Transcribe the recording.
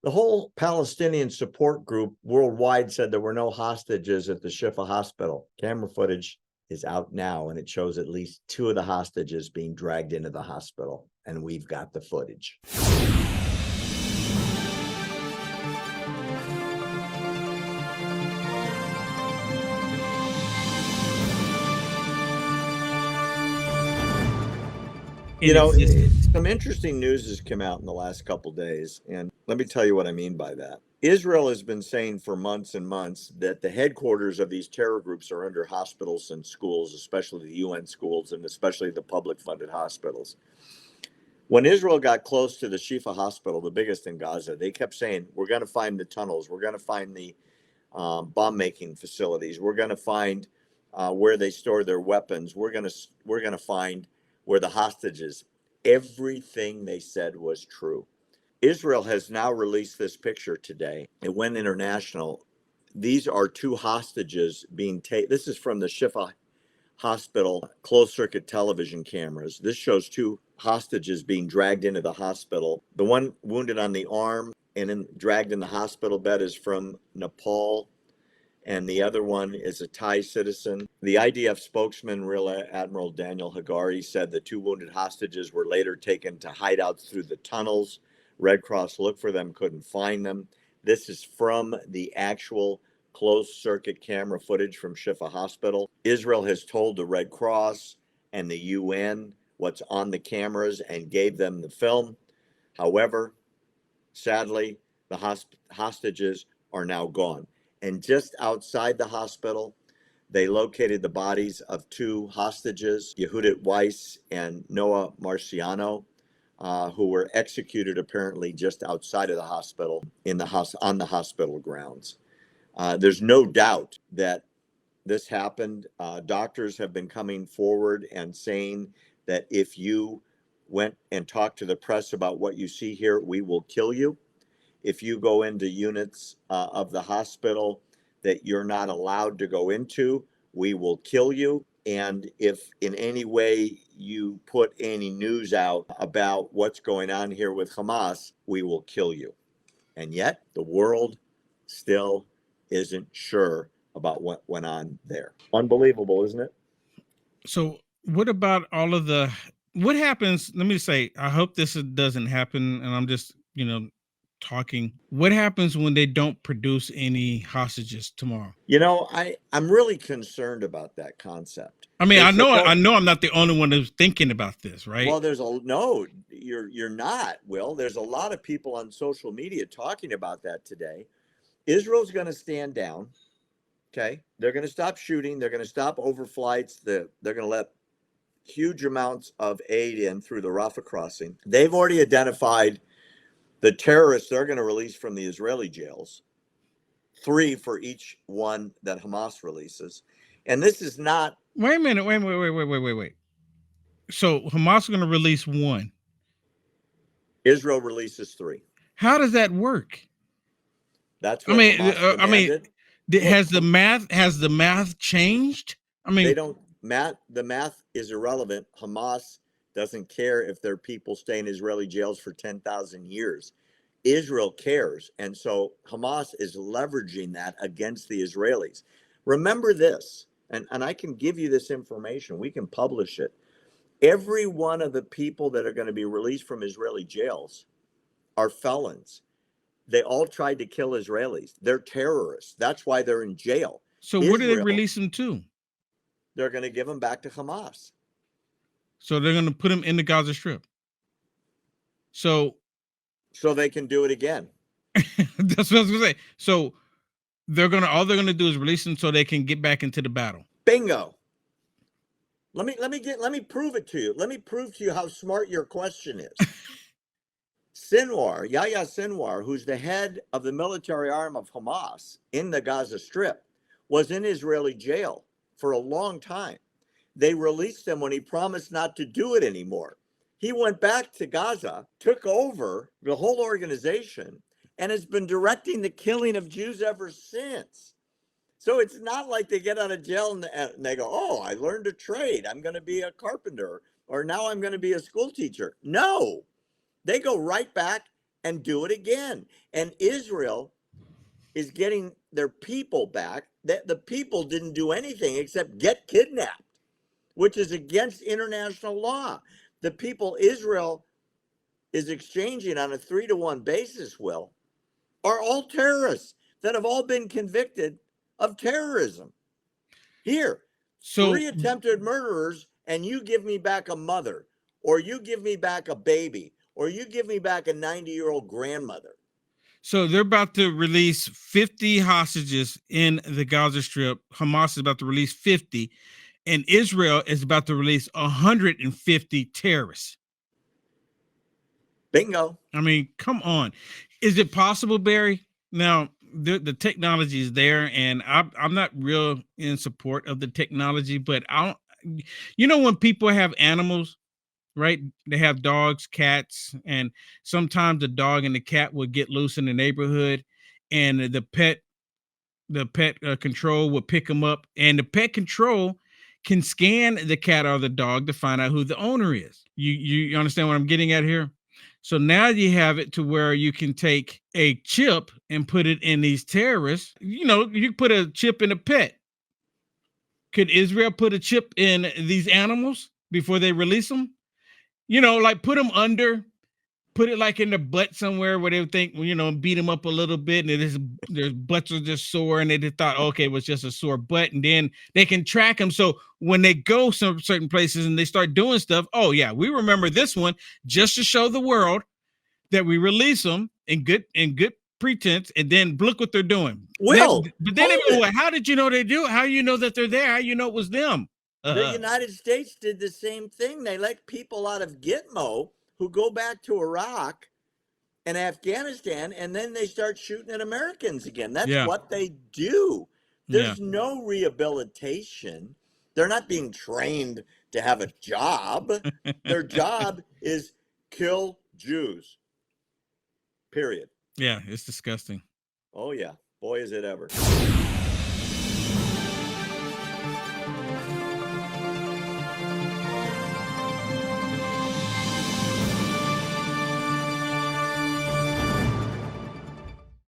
The whole Palestinian support group worldwide said there were no hostages at the Shifa hospital. Camera footage is out now, and it shows at least 2 of the hostages being dragged into the hospital, and we've got the footage. Some interesting news has come out in the last couple of days, and let me tell you what I mean by that. Israel has been saying for months and months that the headquarters of these terror groups are under hospitals and schools, especially the UN schools and especially the public-funded hospitals. When Israel got close to the Shifa hospital, the biggest in Gaza, they kept saying, we're going to find the tunnels, we're going to find the bomb-making facilities, we're going to find where they store their weapons, we're going to find where the hostages. Everything they said was true. Israel has now released this picture today. It went international. These are 2 hostages being taken. This is from the Shifa hospital closed-circuit television cameras. This shows 2 hostages being dragged into the hospital. The one wounded on the arm and then dragged in the hospital bed is from Nepal, and the other one is a Thai citizen. The IDF spokesman, Rear Admiral Daniel Hagari, said the 2 wounded hostages were later taken to hideouts through the tunnels. Red Cross looked for them, couldn't find them. This is from the actual closed-circuit camera footage from Shifa Hospital. Israel has told the Red Cross and the UN what's on the cameras and gave them the film. However, sadly, the hostages are now gone. And just outside the hospital, they located the bodies of 2 hostages, Yehudit Weiss and Noah Marciano, who were executed apparently just outside of the hospital on the hospital grounds. There's no doubt that this happened. Doctors have been coming forward and saying that if you went and talked to the press about what you see here, we will kill you. If you go into units of the hospital that you're not allowed to go into, we will kill you. And if in any way you put any news out about what's going on here with Hamas, we will kill you. And yet the world still isn't sure about what went on there. Unbelievable, isn't it? So what about what happens? Let me say, I hope this doesn't happen. And I'm just, talking. What happens when they don't produce any hostages tomorrow? I'm really concerned about that concept. I mean, I know I'm not the only one who's thinking about this, right? Well, you're not, Will. There's a lot of people on social media talking about that today. Israel's going to stand down. Okay. They're going to stop shooting. They're going to stop overflights. They're going to let huge amounts of aid in through the Rafah crossing. They've already identified the terrorists they're going to release from the Israeli jails, 3 for each one that Hamas releases. And this is not. Wait a minute. Wait. So Hamas is going to release 1. Israel releases 3. How does that work? That's what Hamas demanded. Has the math changed? I mean, they don't. The math is irrelevant. Hamas doesn't care if their people stay in Israeli jails for 10,000 years. Israel cares. And so Hamas is leveraging that against the Israelis. Remember this, and I can give you this information. We can publish it. Every one of the people that are going to be released from Israeli jails are felons. They all tried to kill Israelis. They're terrorists. That's why they're in jail. So where do they release them to? They're going to give them back to Hamas. So they're going to put them in the Gaza Strip. So they can do it again. That's what I was going to say. So all they're going to do is release them so they can get back into the battle. Bingo. Let me prove it to you. Let me prove to you how smart your question is. Yahya Sinwar, who's the head of the military arm of Hamas in the Gaza Strip, was in Israeli jail for a long time. They released him when he promised not to do it anymore. He went back to Gaza, took over the whole organization, and has been directing the killing of Jews ever since. So it's not like they get out of jail and they go, oh, I learned a trade. I'm going to be a carpenter, or now I'm going to be a school teacher. No, they go right back and do it again. And Israel is getting their people back. That the people didn't do anything except get kidnapped, which is against international law. The people Israel is exchanging on a 3-to-1 basis, Will, are all terrorists that have all been convicted of terrorism. Here, So 3 attempted murderers, and you give me back a mother, or you give me back a baby, or you give me back a 90-year-old grandmother. So they're about to release 50 hostages in the Gaza Strip. Hamas is about to release 50, and Israel is about to release 150 terrorists. Bingo. I mean, come on. Is it possible, Barry? Now, the technology is there, and I'm not real in support of the technology, but when people have animals, right? They have dogs, cats, and sometimes the dog and the cat would get loose in the neighborhood, and the pet control would pick them up, and the pet control can scan the cat or the dog to find out who the owner is. You understand what I'm getting at here? So now you have it to where you can take a chip and put it in these terrorists. You put a chip in a pet. Could Israel put a chip in these animals before they release them? Like put them under, put it like in the butt somewhere where they would think, beat them up a little bit, and their butts are just sore, and they just thought, okay, it was just a sore butt, and then they can track them. So when they go some certain places and they start doing stuff, oh yeah, we remember this one, just to show the world that we release them in good pretense, and then look what they're doing. Will, But then how did you know they do it? How you know that they're there? How you know it was them? the United States did the same thing. They let people out of Gitmo who go back to Iraq and Afghanistan, and then they start shooting at Americans again. That's what they do. There's no rehabilitation. They're not being trained to have a job. Their job is kill Jews. Period. Yeah, it's disgusting. Oh, yeah. Boy, is it ever.